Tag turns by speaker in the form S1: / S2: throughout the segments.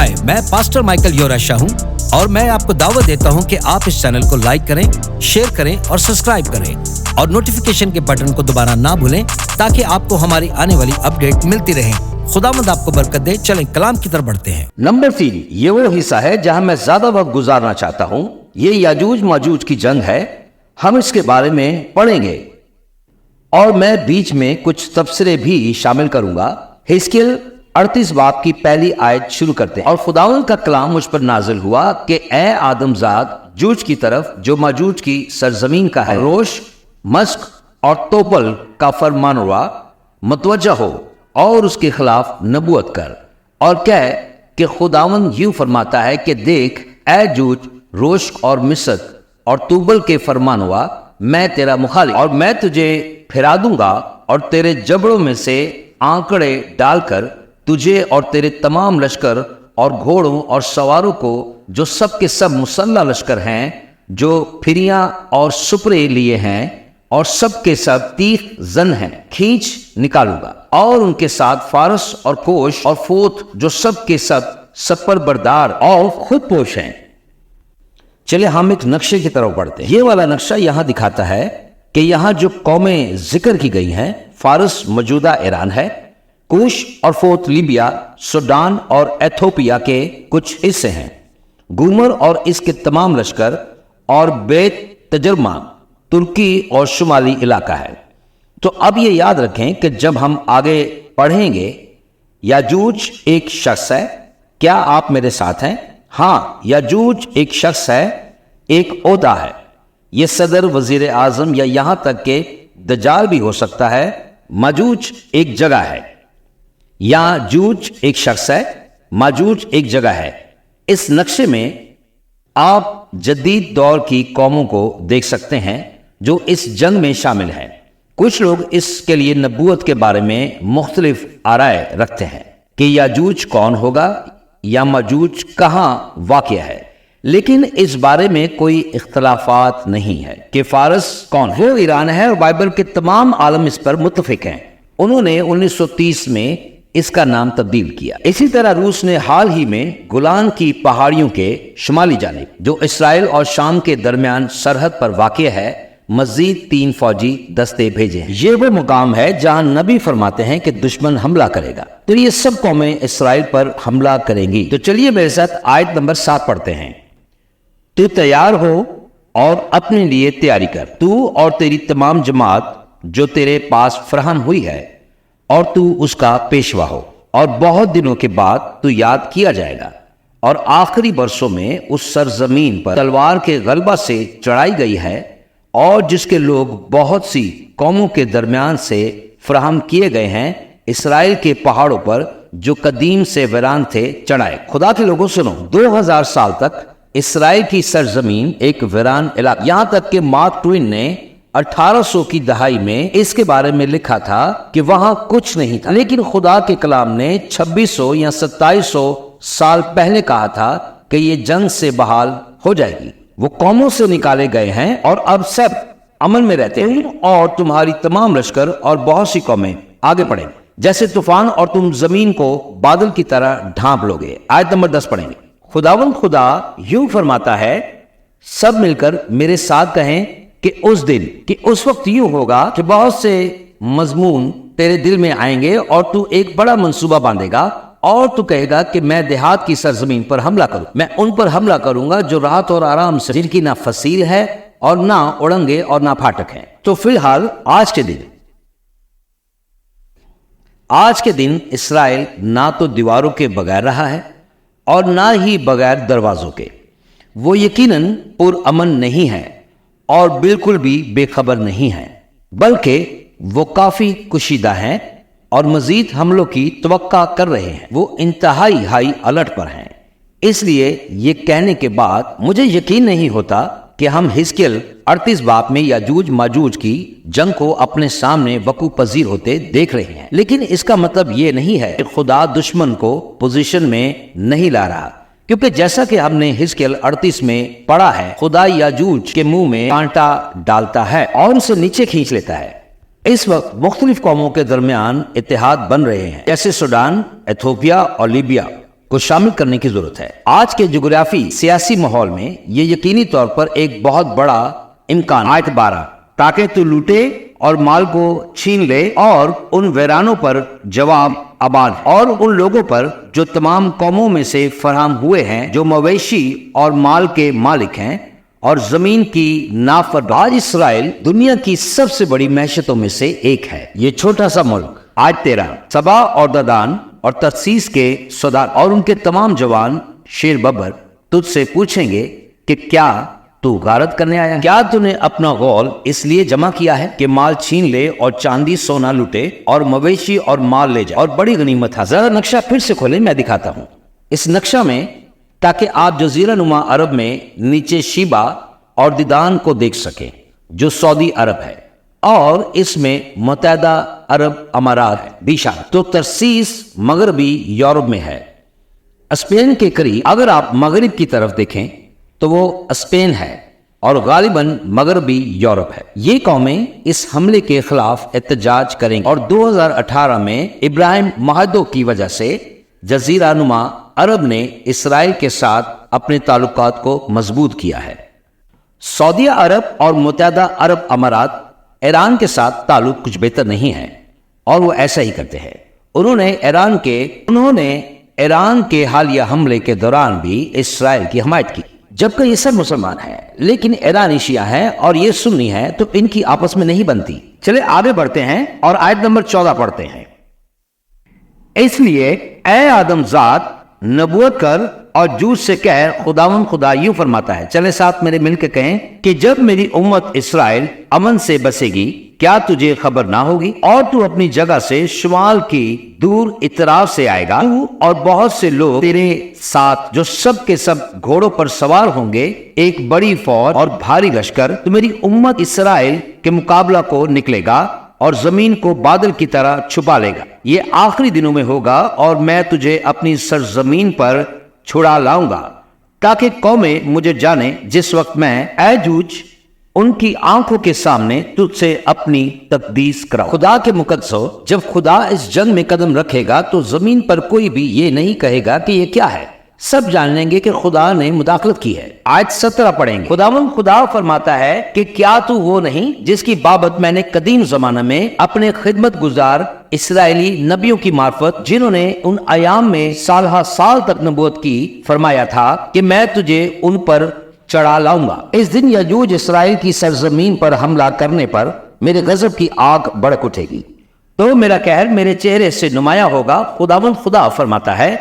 S1: हाय, मैं pastor Michael योराशा हूँ और मैं आपको दावत देता हूँ कि आप इस चैनल को लाइक करें, शेयर करें और सब्सक्राइब करें और नोटिफिकेशन के बटन को दोबारा ना भूलें ताकि आपको हमारी आने वाली अपडेट मिलती रहे। खुदावंद आपको बरकत दे। चलें कलाम की तरफ बढ़ते हैं।
S2: नंबर 3, ये वो हिस्सा है जहां मैं ज्यादा वक्त गुजारना चाहता हूं। ये याजूज माजूज की जंग है। हम इसके बारे में पढ़ेंगे और मैं बीच में कुछ तफसीरें भी शामिल करूंगा। हिजकिय्याह 38 बाब की पहली आयत शुरू करते हैं। और खुदावंद का कलाम मुझ पर नाजिल हुआ कि ए आदमजाद, जूज की तरफ जो माजूज की सरजमीन का है, रोश, मस्क और तोपल का फरमानवा मतवज्जा हो और उसके खिलाफ नबूवत कर और कह कि खुदावंद यूं फरमाता है कि देख ए जूज, रोश और मिस्क और तूबल के फरमानवा, मैं तेरा मुखालिफ और मैं तुझे फिरा दूंगा और तेरे जबड़ों में से आंकड़े डालकर तुझे और तेरे तमाम लश्कर और घोड़ों और सवारों को, जो सब के सब मुसल्ला लश्कर हैं, जो फिरियां और सुपरे लिए हैं और सब के सब तीख जन हैं, खींच निकालूंगा। और उनके साथ फारस और कोश और फोत, जो सब के सब सपर बरदार और खुद पोश हैं। चलिए हम एक नक्शे की तरफ बढ़ते हैं। ये वाला नक्शा यहां दिखाता है कि यहां जो कौमें जिक्र की गई हैं, फारस मौजूदा ईरान है, कुश और फोत लीबिया, सूडान और एथोपिया के कुछ हिस्से हैं, गुमर और इसके तमाम लश्कर, और बेत तजरमा तुर्की और शुमाली इलाका है। तो अब ये याद रखें कि जब हम आगे पढ़ेंगे, याजूज एक शख्स है। क्या आप मेरे साथ हैं? हाँ, याजूज एक शख्स है, एक ओहदा है। यह सदर, वजीर आजम या यहां तक के दजाल भी हो सकता है। माजूज एक जगह है, याजूज एक शख्स है, माजूज एक जगह है। इस नक्शे में आप जदीद दौर की कौमों को देख सकते हैं जो इस जंग में शामिल हैं। कुछ लोग इसके लिए नबूवत के बारे में मुख्तलिफ आराय रखते हैं कि याजूज कौन होगा या माजूज कहां वाक़या है, लेकिन इस बारे में कोई इख्तलाफात नहीं है कि फारस कौन है। वो ईरान है और बाइबल के तमाम आलम इस पर मुत्तफिक हैं। उन्होंने 1930 में इसका नाम तब्दील किया। इसी तरह रूस ने हाल ही में गोलान की पहाड़ियों के शुमाली जानिब, जो इसराइल और शाम के दरमियान सरहद पर वाक़या है, मजीद 3 फौजी दस्ते भेजे हैं। ये वो मुकाम है जहां नबी फरमाते हैं कि दुश्मन हमला करेगा, तो ये सब कौमें इसराइल पर हमला करेंगी। तो चलिए मेरे साथ आयत नंबर 7 पढ़ते हैं। तू तैयार हो और अपने लिए तैयारी कर, तू और तेरी तमाम जमात जो तेरे पास फराहम हुई है, और तू उसका पेशवा हो। और बहुत दिनों के बाद तू याद किया जाएगा और आखिरी बरसों में उस सरजमीन पर तलवार के गलबा से चढ़ाई गई है और जिसके लोग बहुत सी कौमों के दरमियान से फराहम किए गए हैं, इसराइल के पहाड़ों पर जो कदीम से वीरान थे चढ़ाए। खुदा के लोगों सुनो, 2000 साल तक इसराइल की सरजमीन एक वीरान इलाका, यहां तक कि मार्क ट्वेन ने 1800 की दहाई में इसके बारे में लिखा था कि वहां कुछ नहीं था, लेकिन खुदा के कलाम ने 2600 या 2700 साल पहले कहा था कि ये जंग से बहाल हो जाएगी। वो कौमों से निकाले गए हैं और अब सब अमन में रहते हैं, और तुम्हारी तमाम लश्कर और बहुत सी कौमें आगे बढ़ेंगे जैसे तूफान, और तुम जमीन को बादल की तरह ढांप लोगे। आयत नंबर 10 पढ़ेंगे। खुदावंद खुदा यूं फरमाता है, सब मिलकर मेरे साथ कहें कि उस दिन, कि उस वक्त यूं होगा कि बहुत से मजमून तेरे दिल में आएंगे और तू एक बड़ा मंसूबा बांधेगा और तू कहेगा कि मैं देहात की सरजमीन पर हमला करूं। मैं उन पर हमला करूंगा जो राहत और आराम से, जिनकी ना फसील है और ना उड़ंगे और ना फाटक है। तो फिलहाल आज के दिन इसराइल ना तो दीवारों के बगैर रहा है और ना ही बगैर दरवाजों के। वो यकीनन पुरअमन नहीं है और बिल्कुल भी बेखबर नहीं है, बल्कि वो काफी कुशीदा हैं और मजीद हमलों की तवक्का कर रहे हैं। वो इंतहाई हाई अलर्ट पर हैं। इसलिए ये कहने के बाद मुझे यकीन नहीं होता कि हम हिजकिय्याह 38 बाब में याजूज माजूज की जंग को अपने सामने वकू पजीर होते देख रहे हैं। लेकिन इसका मतलब ये नहीं है कि खुदा दुश्मन को पोजीशन में नहीं ला रहा, क्योंकि जैसा कि हमने हिजकिय्याह 38 में पढ़ा है, खुदा याजूज के मुंह में कांटा डालता है और उसे नीचे खींच लेता है। इस वक्त मुख्तलिफ कौमों के दरमियान इत्तेहाद बन रहे हैं, जैसे सूडान, एथोपिया और लीबिया, کو शामिल करने की जरूरत है। आज के जोग्राफी सियासी माहौल में ये यकीनी तौर पर एक बहुत बड़ा इम्कान। आयत 12, ताकि तू लूटे और माल को छीन ले और उन वीरानों पर जवाब आबाद और उन लोगों पर जो तमाम कौमों में से फराहम हुए हैं, जो मवेशी और माल के मालिक हैं और जमीन की नाफरमान। इसराइल दुनिया की सबसे बड़ी मैशतों में से एक है। ये छोटा सा मुल्क। आज 13, सबा और ददान और तरसीस के सौदार और उनके तमाम जवान शेर बब्बर तुझसे पूछेंगे कि क्या तू गारत करने आया? क्या तूने अपना गौल इसलिए जमा किया है कि माल छीन ले और चांदी सोना लूटे और मवेशी और माल ले जाए और बड़ी गनीमत हासिल। जरा नक्शा फिर से खोले, मैं दिखाता हूं इस नक्शा में, ताकि आप जजीरा नुमा अरब में नीचे शीबा और दिदान को देख सकें जो सऊदी अरब है, और इसमें मुत्तहदा अरब अमारात भी शामिल। तो तरसीस मगरबी यूरोप में है, स्पेन के करीब। अगर आप मगरिब की तरफ देखें तो वो स्पेन है और गालिबन मगरबी यूरोप है। ये कौमें इस हमले के खिलाफ एहतजाज करेंगी और 2018 में इब्राहिम माहदों की वजह से जजीरा नुमा अरब ने इसराइल के साथ अपने ताल्लुकात को मजबूत किया है। सऊदी अरब और मुत्तहदा अरब अमारात ईरान के साथ ताल्लुक कुछ बेहतर नहीं है और वो ऐसा ही करते हैं। उन्होंने ईरान के हालिया हमले के दौरान भी इसराइल की हमायत की। जबकि ये सब मुसलमान हैं, लेकिन ईरानी शिया हैं और ये सुन्नी हैं, तो इनकी आपस में नहीं बनती। चले आगे बढ़ते हैं और आयत नंबर 14 पढ़ते हैं। इसलिए ऐ आदमजाद नबूवत कर और जूझ से कह, खुदावन खुदा यूं फरमाता है। चले साथ मेरे मिलकर कहें कि जब मेरी उम्मत इसराइल अमन से बसेगी, क्या तुझे खबर ना होगी? और तू अपनी जगह से शुमाल की दूर इतराफ से आएगा, तू और बहुत से लोग तेरे साथ, जो सब के सब घोड़ों पर सवार होंगे, एक बड़ी फौज और भारी लश्कर। तो मेरी उम्मत इसराइल के मुकाबला को निकलेगा और जमीन को बादल की तरह छुपा लेगा। ये आखिरी दिनों में होगा और मैं तुझे अपनी सरजमीन पर छुड़ा लाऊंगा, ताकि कौमें मुझे जाने, जिस वक्त मैं ऐजूज उनकी आंखों के सामने तुझसे अपनी तकदीस कराऊं। खुदा के मुकद्दसो, जब खुदा इस जंग में कदम रखेगा तो जमीन पर कोई भी ये नहीं कहेगा कि ये क्या है। सब जान लेंगे कि खुदा ने मुदाखलत की है। आयत 17 पढ़ेंगे। खुदावन खुदा फरमाता है कि क्या तू वो नहीं जिसकी बाबत मैंने कदीम जमाना में अपने खिदमत गुजार इसराइली नबियों की मार्फत, जिन्होंने उन अयाम में साल तक नबूवत की, फरमाया था कि मैं तुझे उन पर चढ़ा लाऊंगा। इस दिन यजूज इसराइल की सरजमीन पर हमला करने पर मेरे गजब की आग भड़क उठेगी, तो मेरा कहर मेरे चेहरे से नुमाया होगा। खुदावन खुदा फरमाता है,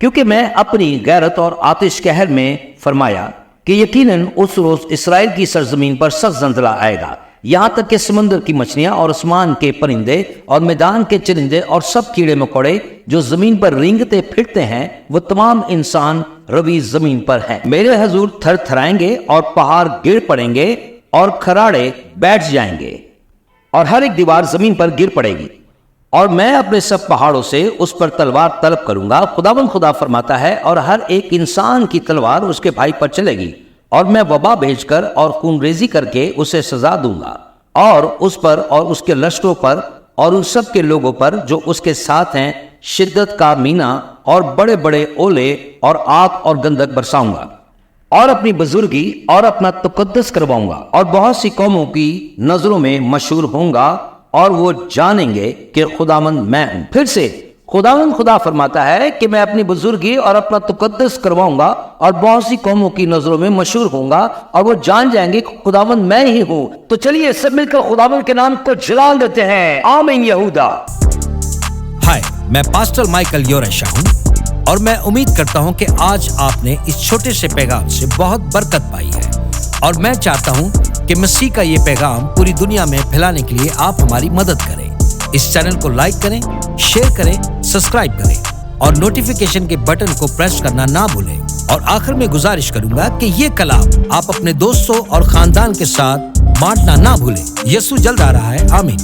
S2: क्योंकि मैं अपनी गैरत और आतिश कहर में फरमाया कि यकीनन उस रोज इसराइल की सरजमीन पर सख्त जंजला आएगा, यहाँ तक कि समुद्र की मछलियां और आसमान के परिंदे और मैदान के चरिंदे और सब कीड़े मकोड़े जो जमीन पर रेंगते फिरते हैं, वो तमाम इंसान रवी जमीन पर हैं। मेरे हजूर थर थराएंगे और पहाड़ गिर पड़ेंगे और खराड़े बैठ जाएंगे और हर एक दीवार जमीन पर गिर पड़ेगी, और मैं अपने सब पहाड़ों से उस पर तलवार तलब करूंगा। खुदावन खुदा फरमाता है, और हर एक इंसान की तलवार उसके भाई पर चलेगी, और मैं वबा भेजकर और खूनरेजी करके उसे सजा दूंगा, और उस पर और उसके लश्करों पर और उन सब के लोगों पर जो उसके साथ हैं शिद्दत का मीना और बड़े बड़े ओले और आग और गंधक बरसाऊंगा, और अपनी बुजुर्गी और अपना तकद्दुस करवाऊंगा, और बहुत सी कौमों की नजरों में मशहूर होऊंगा, और वो जानेंगे कि खुदावंद मैं हूं। फिर से खुदावंद खुदा फरमाता है कि मैं अपनी बुजुर्गी और अपना तकद्दुस करवाऊंगा और बहुत सी कौमों की नजरों में मशहूर होऊंगा, और वो जान जाएंगे कि खुदावंद मैं ही हूं। तो चलिए सब मिलकर खुदावंद के नाम को जलाल देते हैं। आमीन यहूदा।
S1: हाय, मैं पास्टर माइकल योरेशा हूं और मैं उम्मीद करता हूं कि आज आपने इस छोटे से पैगाम से बहुत बरकत पाई है, और मैं चाहता हूं कि मसीह का ये पैगाम पूरी दुनिया में फैलाने के लिए आप हमारी मदद करें। इस चैनल को लाइक करें, शेयर करें, सब्सक्राइब करें और नोटिफिकेशन के बटन को प्रेस करना ना भूलें। और आखिर में गुजारिश करूंगा कि ये कलाम आप अपने दोस्तों और खानदान के साथ बांटना ना भूलें। यीशु जल्द आ रहा है। आमीन।